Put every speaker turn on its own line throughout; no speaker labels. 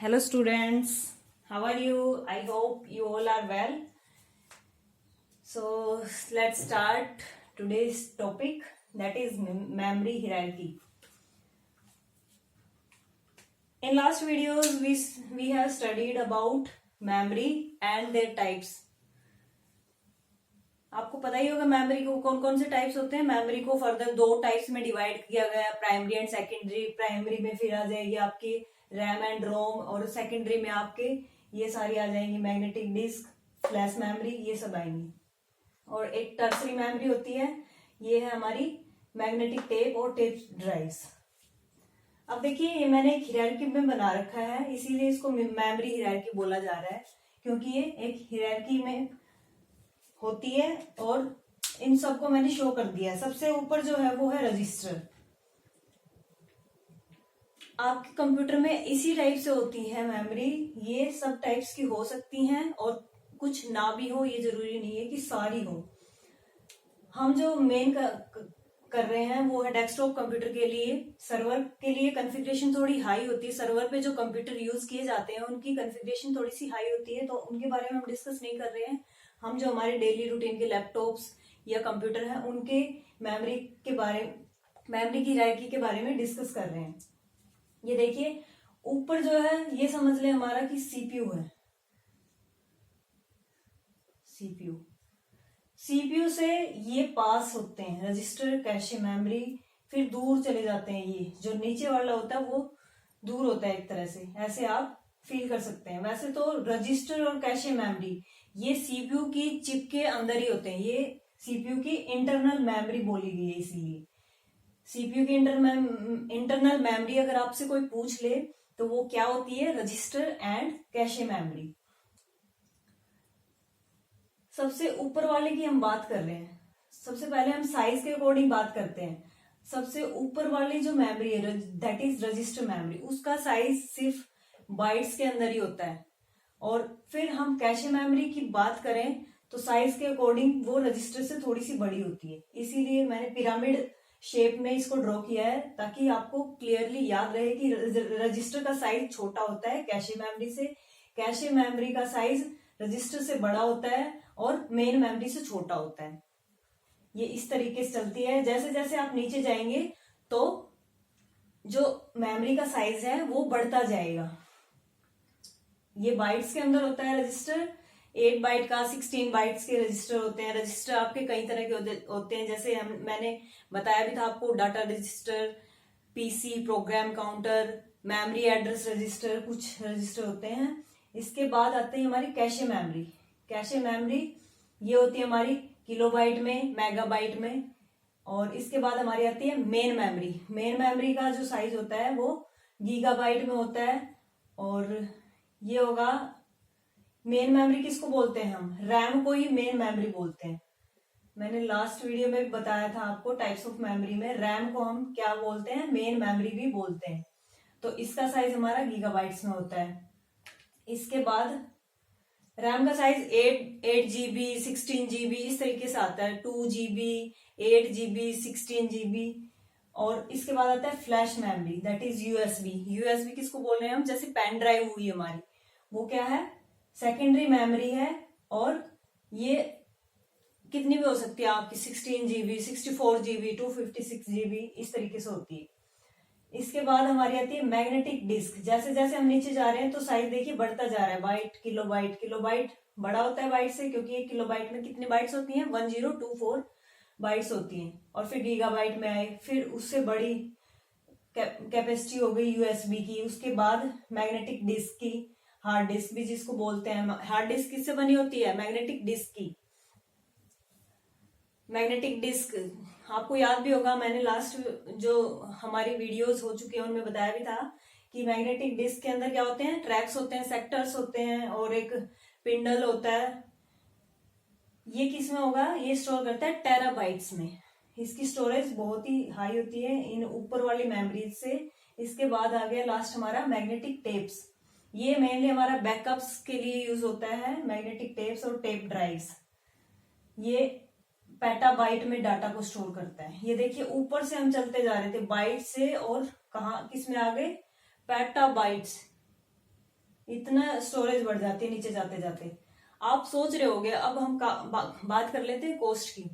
Hello students, how are you? I hope you all are well. So let's start today's topic, that is memory hierarchy. In last videos we have studied about memory and their types. आपको पता ही होगा memory को कौन कौन से types होते हैं. Memory को फर्दर दो टाइप्स में डिवाइड किया गया, प्राइमरी एंड सेकेंडरी. प्राइमरी में फिर आ जाएगी आपकी रैम एंड रोम, और सेकेंडरी में आपके ये सारी आ जाएंगी मैग्नेटिक डिस्क, फ्लैश मेमोरी, ये सब आएंगी. और एक टर्सरी मेमोरी होती है, ये है हमारी मैग्नेटिक टेप और टेप ड्राइव्स. अब देखिए ये मैंने एक हियरार्की में बना रखा है, इसीलिए इसको मेमोरी हियरार्की बोला जा रहा है, क्योंकि ये एक हियरार्की में होती है. और इन सबको मैंने शो कर दिया है. सबसे ऊपर जो है वो है रजिस्टर. आपके कंप्यूटर में इसी टाइप से होती है मेमोरी. ये सब टाइप्स की हो सकती हैं और कुछ ना भी हो, ये जरूरी नहीं है कि सारी हो. हम जो मेन कर रहे हैं वो है डेस्कटॉप कंप्यूटर के लिए. सर्वर के लिए कॉन्फ़िगरेशन थोड़ी हाई होती है. सर्वर पे जो कंप्यूटर यूज किए जाते हैं उनकी कॉन्फ़िगरेशन थोड़ी सी हाई होती है, तो उनके बारे में हम डिस्कस नहीं कर रहे हैं. हम जो हमारे डेली रूटीन के लैपटॉप्स या कंप्यूटर हैं उनके मेमोरी की हायरार्की के बारे में डिस्कस कर रहे हैं. ये देखिए ऊपर जो है ये समझ ले हमारा कि सीपीयू है. सीपीयू से ये पास होते हैं रजिस्टर, कैशे मेमोरी, फिर दूर चले जाते हैं. ये जो नीचे वाला होता है वो दूर होता है एक तरह से, ऐसे आप फील कर सकते हैं. वैसे तो रजिस्टर और कैशे मेमोरी ये सीपीयू की चिप के अंदर ही होते हैं. ये सीपीयू की इंटरनल मेमोरी बोली गई है. इसीलिए सीपीयू की इंटरनल मेमोरी अगर आपसे कोई पूछ ले तो वो क्या होती है, रजिस्टर एंड कैशे मेमोरी. सबसे ऊपर वाले की हम बात कर रहे हैं. सबसे पहले हम साइज के अकॉर्डिंग बात करते हैं. सबसे ऊपर वाली जो मेमोरी है दैट इज रजिस्टर मेमोरी, उसका साइज सिर्फ बाइट्स के अंदर ही होता है. और फिर हम कैशे मेमोरी की बात करें तो साइज के अकॉर्डिंग वो रजिस्टर से थोड़ी सी बड़ी होती है. इसीलिए मैंने पिरामिड शेप में इसको ड्रॉ किया है, ताकि आपको क्लियरली याद रहे कि रजिस्टर का साइज छोटा होता है कैशे मेमोरी से, कैशे मेमोरी का साइज रजिस्टर से बड़ा होता है और मेन मेमोरी से छोटा होता है. ये इस तरीके से चलती है. जैसे जैसे आप नीचे जाएंगे तो जो मेमोरी का साइज है वो बढ़ता जाएगा. ये बाइट्स के अंदर होता है रजिस्टर. 8 बाइट का 16 बाइट्स के रजिस्टर होते हैं. रजिस्टर आपके कई तरह के होते हैं, जैसे मैंने बताया भी था आपको, data register, PC program counter, memory address register, कुछ रजिस्टर होते हैं. इसके बाद आते हैं हमारी कैशे मेमोरी. कैशे मेमोरी ये होती है हमारी किलोबाइट में, मेगाबाइट में. और इसके बाद हमारी आती है मेन मेमोरी. मेन मेमोरी का जो साइज होता है वो गीगाबाइट में होता है. और ये होगा मेन मेमोरी. किसको बोलते हैं हम, रैम को ही मेन मेमोरी बोलते हैं. मैंने लास्ट वीडियो में बताया था आपको टाइप्स ऑफ मेमोरी में रैम को हम क्या बोलते हैं, मेन मेमोरी भी बोलते हैं. तो इसका साइज हमारा गीगाबाइट्स में होता है. इसके बाद रैम का साइज 8 GB, 16 GB इस तरीके से आता है. 2 GB, 8 GB, 16 GB. और इसके बाद आता है flash memory, that is USB. USB किसको बोल रहे हैं हम, जैसे पेन ड्राइव हुई हमारी, वो क्या है, सेकेंडरी मेमोरी है. और ये कितनी भी हो सकती है आपकी, 16 GB, 64 GB, 256 GB इस तरीके से होती है. इसके बाद हमारी आती है मैग्नेटिक डिस्क. जैसे जैसे हम नीचे जा रहे हैं तो साइज देखिए बढ़ता जा रहा है. बाइट, किलोबाइट बड़ा होता है बाइट से, क्योंकि एक किलोबाइट में कितनी बाइट्स होती हैं, 1024 बाइट्स होती हैं. और फिर गीगाबाइट में आए, फिर उससे बड़ी कैपेसिटी हो गई यूएसबी की. उसके बाद मैग्नेटिक डिस्क की, हार्ड डिस्क भी जिसको बोलते हैं. हार्ड डिस्क किससे बनी होती है, मैग्नेटिक डिस्क की. मैग्नेटिक डिस्क आपको याद भी होगा, मैंने लास्ट जो हमारी वीडियोस हो चुकी हैं उनमें बताया भी था कि मैग्नेटिक डिस्क के अंदर क्या होते हैं, ट्रैक्स होते हैं, सेक्टर्स होते हैं, और एक पिंडल होता है. ये किस में होगा, ये स्टोर करता है टेराबाइट्स में. इसकी स्टोरेज बहुत ही हाई होती है इन ऊपर वाली मेमोरीज से. इसके बाद आ गया लास्ट हमारा मैग्नेटिक टेप्स. ये मेनली हमारा बैकअप्स के लिए यूज होता है, मैग्नेटिक टेप्स और टेप ड्राइव्स. ये पेटाबाइट में डाटा को स्टोर करता है. ये देखिए ऊपर से हम चलते जा रहे थे बाइट से, और कहा किस में आ गए, पेटाबाइट्स. इतना स्टोरेज बढ़ जाती है नीचे जाते जाते। आप सोच रहे होगे, अब हम बात कर लेते हैं कॉस्ट की।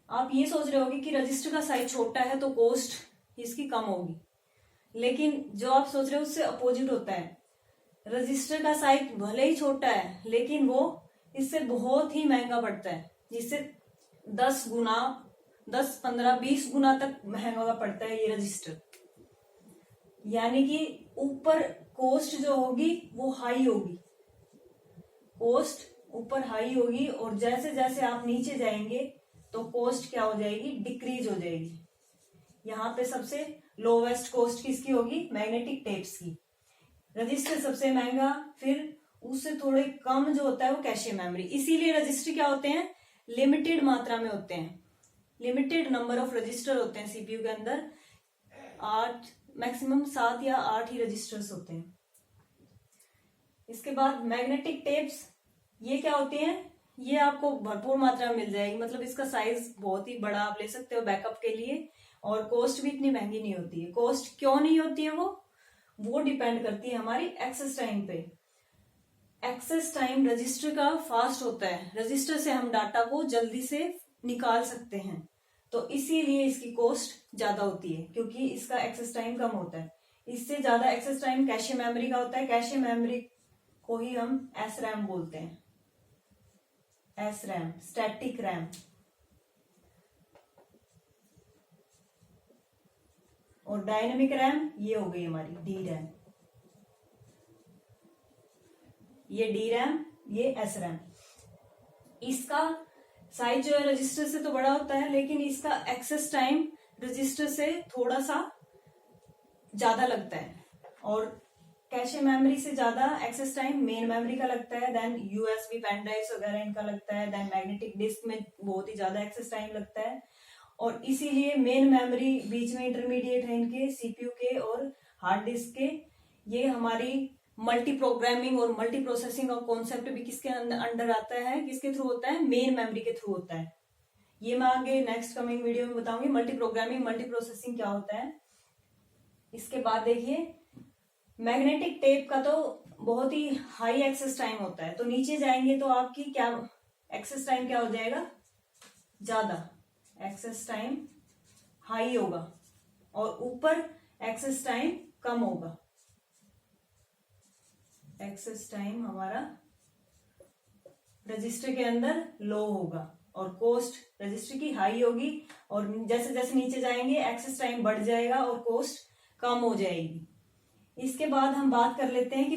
आप ये सोच रहे होगे कि रजिस्टर का साइज छोटा है तो कॉस्ट इसकी कम होगी, लेकिन जो आप सोच रहे हो उससे अपोजिट होता है। रजिस्टर का साइज भले ही छोटा है लेकिन वो इससे बहुत ही महंगा पड़ता है, जिससे 10 गुना 10, 15, 20 गुना तक महंगा पड़ता है ये रजिस्टर। यानी कि ऊपर कॉस्ट जो होगी वो हाई होगी, कॉस्ट ऊपर हाई होगी, और जैसे जैसे आप नीचे जाएंगे तो कॉस्ट क्या हो जाएगी, डिक्रीज हो जाएगी। यहाँ पे सबसे लोवेस्ट कॉस्ट किसकी होगी, मैग्नेटिक टेप्स की। रजिस्टर सबसे महंगा, फिर उससे थोड़े कम जो होता है वो कैशे मेमोरी। इसीलिए रजिस्टर क्या होते हैं, लिमिटेड मात्रा में होते हैं, लिमिटेड नंबर ऑफ रजिस्टर होते हैं सीपीयू के अंदर। 8 मैक्सिमम 7 या 8 ही रजिस्टर्स होते हैं। इसके बाद मैग्नेटिक टेप्स, ये क्या होती हैं, ये आपको भरपूर मात्रा में मिल जाएगी, मतलब इसका साइज बहुत ही बड़ा आप ले सकते हो बैकअप के लिए, और कॉस्ट भी इतनी महंगी नहीं होती है। कॉस्ट क्यों नहीं होती है, वो डिपेंड करती है हमारी एक्सेस टाइम पे। एक्सेस टाइम रजिस्टर का फास्ट होता है, रजिस्टर से हम डाटा को जल्दी से निकाल सकते हैं, तो इसीलिए इसकी कॉस्ट ज्यादा होती है, क्योंकि इसका एक्सेस टाइम कम होता है। इससे ज्यादा एक्सेस टाइम कैशे मेमोरी का होता है। कैशे मेमोरी को ही हम SRAM बोलते हैं, SRAM, स्टैटिक रैम। और डायनेमिक रैम ये हो गई हमारी DRAM, ये DRAM, ये SRAM। इसका साइज जो है रजिस्टर से तो बड़ा होता है, लेकिन इसका एक्सेस टाइम रजिस्टर से थोड़ा सा ज्यादा लगता है, और कैशे मेमोरी से ज्यादा एक्सेस टाइम मेन मेमोरी का लगता है, देन USB पेन ड्राइव्स वगैरह इनका लगता है, देन मैग्नेटिक डिस्क में बहुत ही ज्यादा एक्सेस टाइम लगता है। और इसीलिए मेन मेमोरी बीच में इंटरमीडिएट है इनके, CPU के और हार्ड डिस्क के। ये हमारी मल्टी प्रोग्रामिंग और मल्टी प्रोसेसिंग का कॉन्सेप्ट भी किसके अंडर आता है, किसके थ्रू होता है, मेन मेमोरी के थ्रू होता है। ये मैं आगे नेक्स्ट कमिंग वीडियो में बताऊंगी मल्टी प्रोग्रामिंग मल्टी प्रोसेसिंग क्या होता है। इसके बाद देखिए मैग्नेटिक टेप का तो बहुत ही हाई एक्सेस टाइम होता है, तो नीचे जाएंगे तो आपकी क्या एक्सेस टाइम क्या हो जाएगा, ज्यादा एक्सेस टाइम हाई होगा, और ऊपर एक्सेस टाइम कम होगा। एक्सेस टाइम हमारा रजिस्टर के अंदर लो होगा, और कॉस्ट रजिस्टर की हाई होगी, और जैसे जैसे नीचे जाएंगे एक्सेस टाइम बढ़ जाएगा और कॉस्ट कम हो जाएगी। इसके बाद हम बात कर लेते हैं कि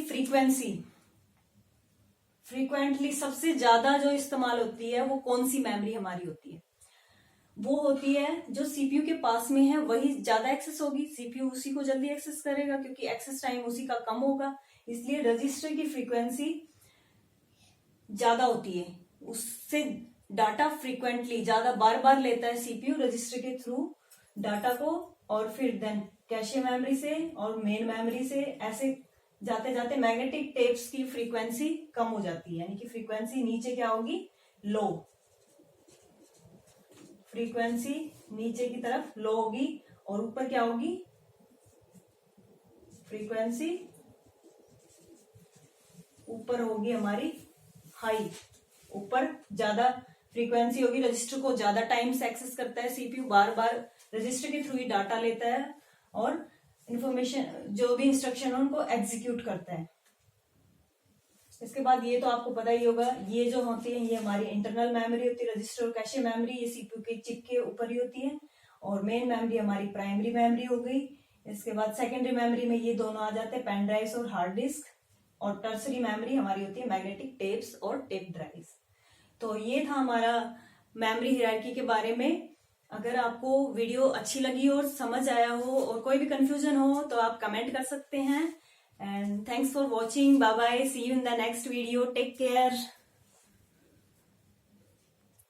फ्रीक्वेंटली सबसे ज्यादा जो इस्तेमाल होती है वो कौन सी मेमोरी हमारी होती है, वो होती है जो सीपीयू के पास में है, वही ज्यादा एक्सेस होगी, सीपीयू उसी को जल्दी एक्सेस करेगा क्योंकि एक्सेस टाइम उसी का कम होगा। इसलिए रजिस्टर की फ्रीक्वेंसी ज्यादा होती है, उससे डाटा फ्रीक्वेंटली ज्यादा बार बार लेता है सीपीयू रजिस्टर के थ्रू डाटा को, और फिर देन कैशे मेमोरी से और मेन मेमोरी से ऐसे जाते जाते मैग्नेटिक टेप्स की फ्रीक्वेंसी कम हो जाती है, यानी कि फ्रीक्वेंसी नीचे क्या होगी, लो, फ्रीक्वेंसी नीचे की तरफ लो होगी, और ऊपर क्या होगी, फ्रीक्वेंसी ऊपर होगी हमारी हाई, ऊपर ज्यादा फ्रीक्वेंसी होगी, रजिस्टर को ज्यादा टाइम से एक्सेस करता है सीपीयू, बार बार रजिस्टर के थ्रू ही डाटा लेता है और इंफॉर्मेशन जो भी इंस्ट्रक्शन है उनको एग्जीक्यूट करता है। इसके बाद ये तो आपको पता ही होगा, ये जो होती है ये हमारी इंटरनल मेमोरी होती है, रजिस्टर और कैशे मेमोरी ये सीपीयू के चिप के ऊपर ही होती है, और मेन मेमोरी हमारी प्राइमरी मेमोरी हो गई। इसके बाद सेकेंडरी मेमोरी में ये दोनों आ जाते हैं, पेन ड्राइव्स और हार्ड डिस्क, और टर्सरी मेमोरी हमारी होती है मैग्नेटिक टेप्स और टेप ड्राइव्स। तो ये था हमारा मेमोरी हायरार्की के बारे में। अगर आपको वीडियो अच्छी लगी और समझ आया हो और कोई भी कंफ्यूजन हो तो आप कमेंट कर सकते हैं। And thanks for watching, bye bye, see you in the next video, take care.